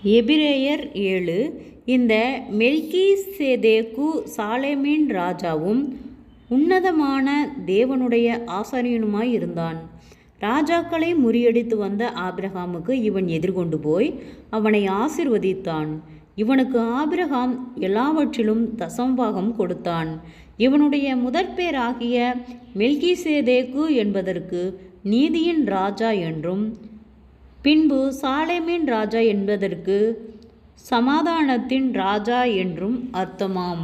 எபிரேயர் 7. இந்த மெல்கிசேதேக்கு சாலேமின் ராஜாவும் உன்னதமான தேவனுடைய ஆசாரியனுமாய் இருந்தான். ராஜாக்களை முறியடித்து வந்த ஆபிரகாமுக்கு இவன் எதிர்கொண்டு போய் அவனை ஆசீர்வதித்தான். இவனுக்கு ஆபிரகாம் எல்லாவற்றிலும் தசம்பாகம் கொடுத்தான். இவனுடைய முதற்பேராகிய மெல்கிசேதேக்கு என்பதற்கு நீதியின் ராஜா என்றும், பின்பு சாலேமின் ராஜா என்பதற்கு சமாதானத்தின் ராஜா என்றும் அர்த்தமாம்.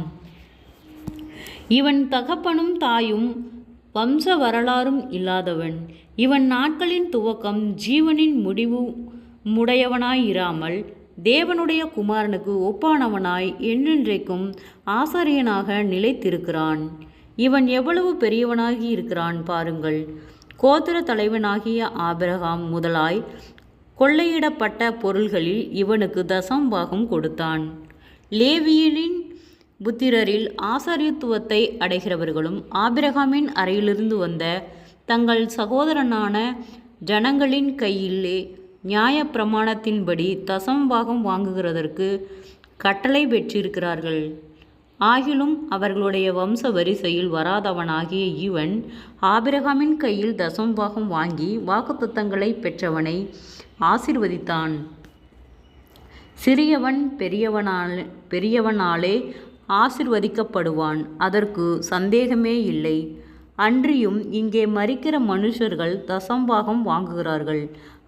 இவன் தகப்பனும் தாயும் வம்ச வரலாறும் இல்லாதவன். இவன் நாட்களின் துவக்கம் ஜீவனின் முடிவு முடையவனாயிராமல் தேவனுடைய குமாரனுக்கு ஒப்பானவனாய் என்றென்றைக்கும் ஆசாரியனாக நிலைத்திருக்கிறான். இவன் எவ்வளவு பெரியவனாகி இருக்கிறான் பாருங்கள். கோத்திர தலைவனாகிய ஆபிரகாம் முதலாய் கொள்ளையிடப்பட்ட பொருள்களில் இவனுக்கு தசம்பாகம் கொடுத்தான். லேவியரின் புத்திரரில் ஆசாரியத்துவத்தை அடைகிறவர்களும் ஆபிரகாமின் அறையிலிருந்து வந்த தங்கள் சகோதரனான ஜனங்களின் கையிலே நியாயப்பிரமாணத்தின்படி தசம்பாகம் வாங்குகிறதற்கு கட்டளை பெற்றிருக்கிறார்கள். ஆகிலும் அவர்களுடைய வம்ச வரிசையில் வராதவனாகிய இவன் ஆபிரகாமின் கையில் தசம்பாகம் வாங்கி வாக்குத்தத்தங்களை பெற்றவனை ஆசீர்வதித்தான். சிறியவன் பெரியவனாலே ஆசீர்வதிக்கப்படுவான், அதற்கு சந்தேகமே இல்லை. அன்றியும் இங்கே மரிக்கிற மனுஷர்கள் தசம்பாகம் வாங்குகிறார்கள்,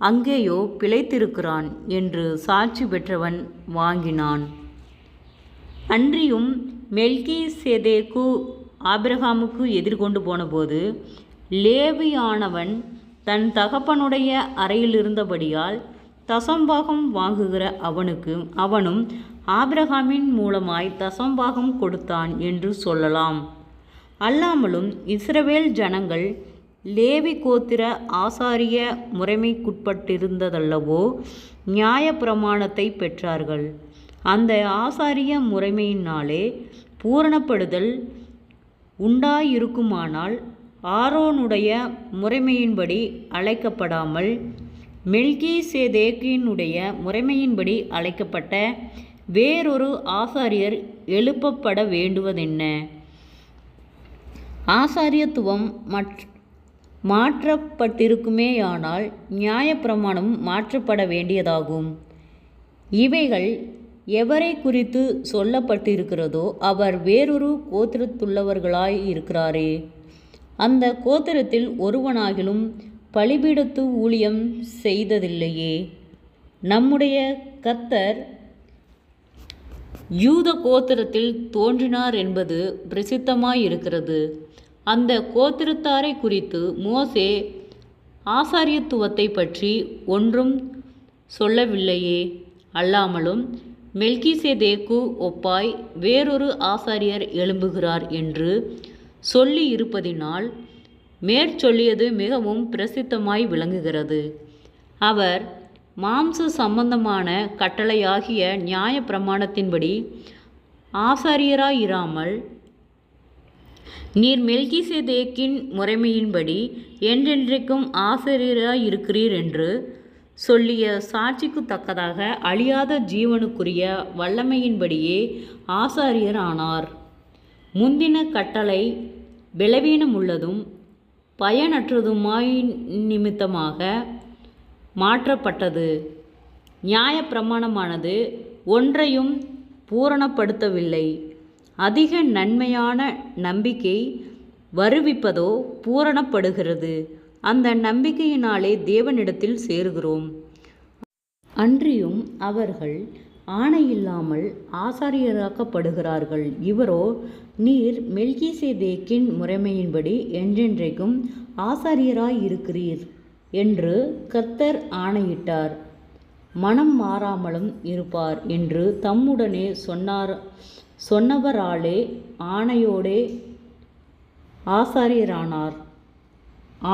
அங்கேயோ பிழைத்திருக்கிறான் என்று சாட்சி பெற்றவன் வாங்கினான். அன்றியும் மெல்கிசேதேக்கு ஆபிரகாமுக்கு எதிர்கொண்டு போனபோது லேவியானவன் தன் தகப்பனுடைய அறையிலிருந்தபடியால் தசம்பாகம் வாங்குகிற அவனும் ஆபிரகாமின் மூலமாய் தசம்பாகம் கொடுத்தான் என்று சொல்லலாம். அல்லாமலும் இஸ்ரவேல் ஜனங்கள் லேவி கோத்திர ஆசாரிய முறைமைக்குட்பட்டிருந்ததல்லவோ நியாயப்பிரமாணத்தை பெற்றார்கள். அந்த ஆசாரிய முறைமையினாலே பூரணப்படுதல் உண்டாயிருக்குமானால் ஆரோனுடைய முறைமையின்படி அழைக்கப்படாமல் மெல்கிசேதேக்கினுடைய முறைமையின்படி அழைக்கப்பட்ட வேறொரு ஆசாரியர் எழுப்பப்பட வேண்டுவதென்ன? ஆசாரியத்துவம் மாற்றப்பட்டிருக்குமேயானால் நியாயப்பிரமாணம் மாற்றப்பட வேண்டியதாகும். இவைகள் எவரை குறித்து சொல்லப்பட்டிருக்கிறதோ அவர் வேறொரு கோத்திரத்துள்ளவர்களாய் இருக்கிறாரே. அந்த கோத்திரத்தில் ஒருவனாகிலும் பலிபீடத்து ஊழியம் செய்ததில்லையே. நம்முடைய கர்த்தர் யூத கோத்திரத்தில் தோன்றினார் என்பது பிரசித்தமாயிருக்கிறது. அந்த கோத்திரத்தாரை குறித்து மோசே ஆசாரியத்துவத்தை பற்றி ஒன்றும் சொல்லவில்லையே. அல்லாமலும் மெல்கிசேதேக்கு ஒப்பாய் வேறொரு ஆசாரியர் எழும்புகிறார் என்று சொல்லி இருப்பதினால் மேற்சொல்லியது மிகவும் பிரசித்தமாய் விளங்குகிறது. அவர் மாம்ச சம்பந்தமான கட்டளையாகிய நியாய பிரமாணத்தின்படி ஆசாரியராயிராமல் நீர் மெல்கிசேதேக்கின் முறைமையின்படி என்றென்றைக்கும் ஆசாரியராயிருக்கிறீர் என்று சொல்லிய சாட்சிக்கு தக்கதாக அழியாத ஜீவனுக்குரிய வல்லமையின்படியே ஆசாரியர் ஆனார். முந்தின கட்டளை பலவீனமுள்ளதும் பயனற்றதுமாய் நிமித்தமாக மாற்றப்பட்டது. நியாயப்பிரமாணமானது ஒன்றையும் பூரணப்படுத்தவில்லை. அதிக நன்மையான நம்பிக்கை வருவிப்பதோ பூரணப்படுகிறது. அந்த நம்பிக்கையினாலே தேவனிடத்தில் சேருகிறோம். அன்றியும் அவர்கள் ஆணையில்லாமல் ஆசாரியராக்கப்படுகிறார்கள். இவரோ நீர் மெல்கிசேதேக்கின் முறைமையின்படி என்றென்றைக்கும் ஆசாரியராயிருக்கிறீர் என்று கர்த்தர் ஆணையிட்டார், மனம் மாறாமலும் இருப்பார் என்று தம்முடனே சொன்னவராலே ஆணையோடே ஆசாரியரானார்.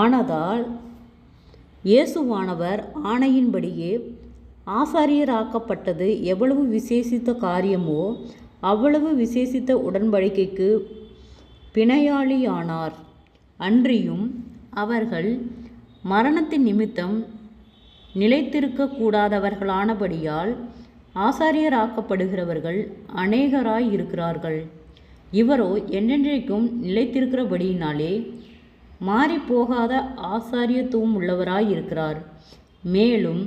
ஆனதால் இயேசுவானவர் ஆணையின்படியே ஆசாரியராக்கப்பட்டது எவ்வளவு விசேஷித்த காரியமோ அவ்வளவு விசேஷித்த உடன்படிக்கைக்கு பிணையாளியானார். அன்றியும் அவர்கள் மரணத்தின் நிமித்தம் நிலைத்திருக்க கூடாதவர்களானபடியால் ஆசாரியராக்கப்படுகிறவர்கள் அநேகராய் இருக்கிறார்கள். இவரோ என்றென்றைக்கும் நிலைத்திருக்கிறபடியினாலே மாறிப்போகாத ஆசாரியத்துவம் உள்ளவராய் இருக்கிறார். மேலும்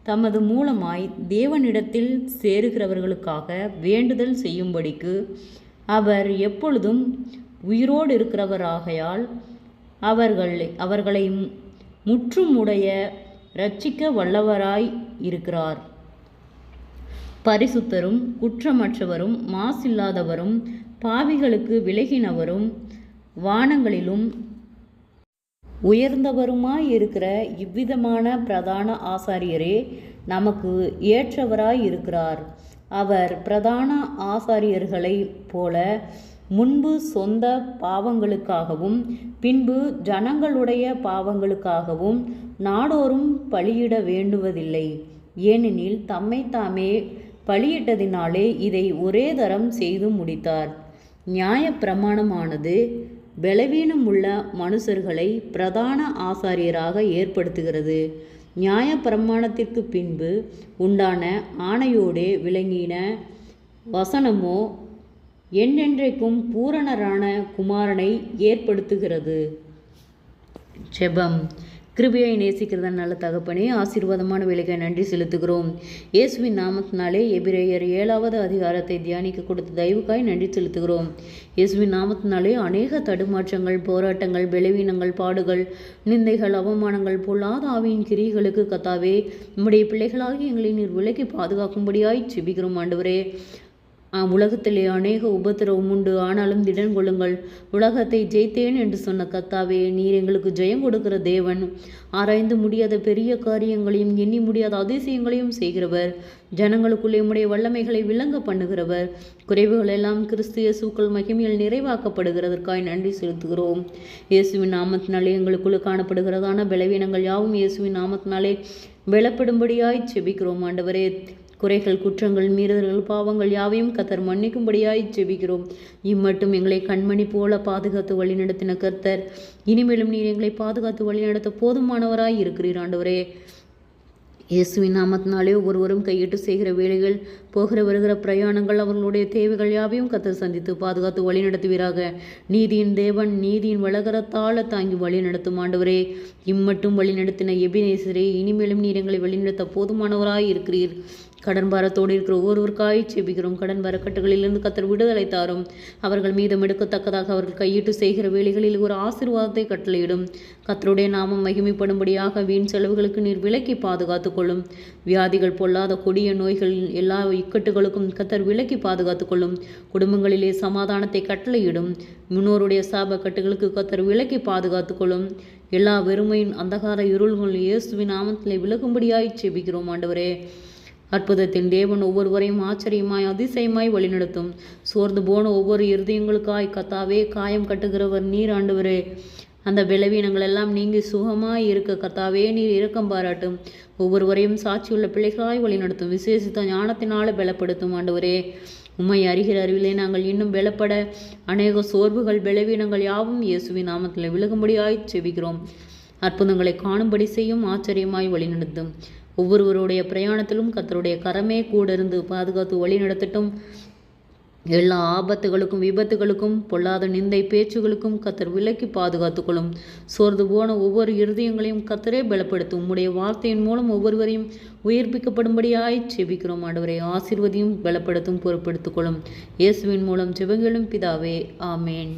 தமது மூலமாய் தேவனிடத்தில் சேருகிறவர்களுக்காக வேண்டுதல் செய்யும்படிக்கு அவர் எப்பொழுதும் உயிரோடு இருக்கிறவராகையால் அவர்களை முற்றுமுடைய இரட்சிக்க வல்லவராய் இருக்கிறார். பரிசுத்தரும் குற்றமற்றவரும் மாசில்லாதவரும் பாவிகளுக்கு விலகினவரும் வானங்களிலும் உயர்ந்தவருமாயிருக்கிற இவ்விதமான பிரதான ஆசாரியரே நமக்கு ஏற்றவராய் இருக்கிறார். அவர் பிரதான ஆசாரியர்களைப் போல முன்பு சொந்த பாவங்களுக்காகவும் பின்பு ஜனங்களுடைய பாவங்களுக்காகவும் நாடோறும் பலியிட வேண்டுவதில்லை. ஏனெனில் தம்மைத்தாமே பலியிட்டதினாலே இதை ஒரே தரம் செய்து முடித்தார். நியாயப்பிரமாணமானது பலவீனமுள்ள மனுஷர்களை பிரதான ஆசாரியராக ஏற்படுத்துகிறது. நியாயப்பிரமாணத்திற்கு பின்பு உண்டான ஆணையோடே விளங்கின வசனமோ என்றென்றைக்கும் பூரணரான குமாரனை ஏற்படுத்துகிறது. ஜெபம். கிருபையை நேசிக்கிறத நல்ல தகப்பனே, ஆசீர்வாதமான வேலைக்கு நன்றி செலுத்துகிறோம். இயேசுவின் நாமத்தினாலே எபிரேயர் 7வது அதிகாரத்தை தியானிக்க கொடுத்த தயவுக்காய் நன்றி செலுத்துகிறோம். இயேசுவின் நாமத்தினாலே அநேக தடுமாற்றங்கள், போராட்டங்கள், பலவீனங்கள், பாடுகள், நிந்தைகள், அவமானங்கள், பொல்லாத ஆவியின் கிரியைகளுக்கு கத்தாவே நம்முடைய பிள்ளைகளாகி எங்களை நீர் விலக்கி பாதுகாக்கும்படியாய் ஜெபிக்கிறோம். ஆண்டவரே, உலகத்திலே அநேக உபத்திரவம் உண்டு, ஆனாலும் திடன் கொள்ளுங்கள், உலகத்தை ஜெயித்தேன் என்று சொன்ன கத்தாவே, நீர் எங்களுக்கு ஜெயம் கொடுக்கிற தேவன். ஆராய்ந்து முடியாத பெரிய காரியங்களையும் எண்ணி முடியாத அதிசயங்களையும் செய்கிறவர். ஜனங்களுக்குள்ளே உம்முடைய வல்லமைகளை விளங்க பண்ணுகிறவர். குறைவுகள் எல்லாம் கிறிஸ்து இயேசுக்குள் மகிமையில் நிறைவாக்கப்படுகிறதற்காய் நன்றி செலுத்துகிறோம். இயேசுவின் நாமத்தினாலே எங்களுக்குள்ள காணப்படுகிறதான பலவீனங்கள் யாவும் இயேசுவின் நாமத்தினாலே பலப்படும்படியாய் ஜெபிக்கிறோம். ஆண்டவரே, குறைகள், குற்றங்கள், மீறுதல்கள், பாவங்கள் யாவையும் கர்த்தர் மன்னிக்கும்படியாய் ஜெபிக்கிறோம். இம்மட்டும் எங்களை கண்மணி போல பாதுகாத்து வழிநடத்தின கர்த்தர் இனிமேலும் நீர் எங்களை பாதுகாத்து வழிநடத்த போதுமானவராய் இருக்கிறீர். ஆண்டவரே, இயேசுவின் நாமத்தினாலே ஒருவரும் கையிட்டு செய்கிற வேலைகள், போகிற வருகிற பிரயாணங்கள், அவர்களுடைய தேவைகள் யாவையும் கர்த்தர் சந்தித்து பாதுகாத்து வழி நடத்துவீராக. நீதியின் தேவன் நீதியின் வளகரத்தால தாங்கி வழி நடத்தும். ஆண்டவரே, இம்மட்டும் வழி நடத்தின எபினேசரே, இனிமேலும் நீர் எங்களை வழிநடத்த போதுமானவராய் இருக்கிறீர். கடன் பாரத்தோடு இருக்கிற ஒவ்வொருவருக்காய் ஜெபிக்கிறோம். கடன் வரக்கட்டுகளிலிருந்து கர்த்தர் விடுதலை தாரும். அவர்கள் மீதம் எடுக்கத்தக்கதாக அவர்கள் கையிட்டு செய்கிற வேலைகளில் ஒரு ஆசீர்வாதத்தை கட்டளையிடும். கர்த்தருடைய நாமம் மகிமைப்படும்படியாக வீண் செலவுகளுக்கு நீர் விலக்கி பாதுகாத்து கொள்ளும். வியாதிகள், பொல்லாத கொடிய நோய்கள், எல்லா இக்கட்டுகளுக்கும் கர்த்தர் விலக்கி பாதுகாத்து கொள்ளும். குடும்பங்களிலே சமாதானத்தை கட்டளையிடும். முன்னோருடைய சாப கட்டுகளுக்கு கர்த்தர் விலக்கி பாதுகாத்து கொள்ளும். எல்லா வெறுமையின் அந்தகார இருள்கள் இயேசுவின் நாமத்திலே விலகும்படியாய் ஜெபிக்கிறோம். ஆண்டவரே, அற்புதத்தின் தேவன் ஒவ்வொருவரையும் ஆச்சரியமாய் அதிசயமாய் வழிநடத்தும். சோர்ந்து போன ஒவ்வொரு இருதயங்களுக்காய் கத்தாவே காயம் கட்டுகிறவர் நீர். ஆண்டவரே, அந்த பலவீனங்கள் எல்லாம் நீங்கி சுகமாய் இருக்க கத்தாவே நீர் இரக்கம் பாராட்டும். ஒவ்வொருவரையும் சாட்சியுள்ள பிள்ளைகளாய் வழிநடத்தும். விசேஷித்த ஞானத்தினால பலப்படுத்தும். ஆண்டவரே, உம்மை அறிகிற அறிவிலே நாங்கள் இன்னும் பலப்பட அநேக சோர்வுகள், பலவீனங்கள் யாவும் இயேசுவின் நாமத்தில் விலகும்படியாய் செபிக்கிறோம். அற்புதங்களை காணும்படி செய்யும். ஆச்சரியமாய் வழிநடத்தும். ஒவ்வொருவருடைய பிரயாணத்திலும் கர்த்தருடைய கரமே கூட இருந்து பாதுகாத்து வழி நடத்தட்டும். எல்லா ஆபத்துகளுக்கும், விபத்துகளுக்கும், பொல்லாத நிந்தை பேச்சுகளுக்கும் கர்த்தர் விலக்கி பாதுகாத்துக்கொள்ளும். சோர்ந்து போன ஒவ்வொரு இருதயங்களையும் கர்த்தரே பலப்படுத்தும். உம்முடைய வார்த்தையின் மூலம் ஒவ்வொருவரையும் உயிர்ப்பிக்கப்படும்படியாய் ஜெபிக்கிறோம். ஆண்டவரை ஆசீர்வதியும் பலப்படுத்தும் பொறுப்படுத்திக் கொள்ளும். இயேசுவின் மூலம் ஜெபங்களும் பிதாவே, ஆமேன்.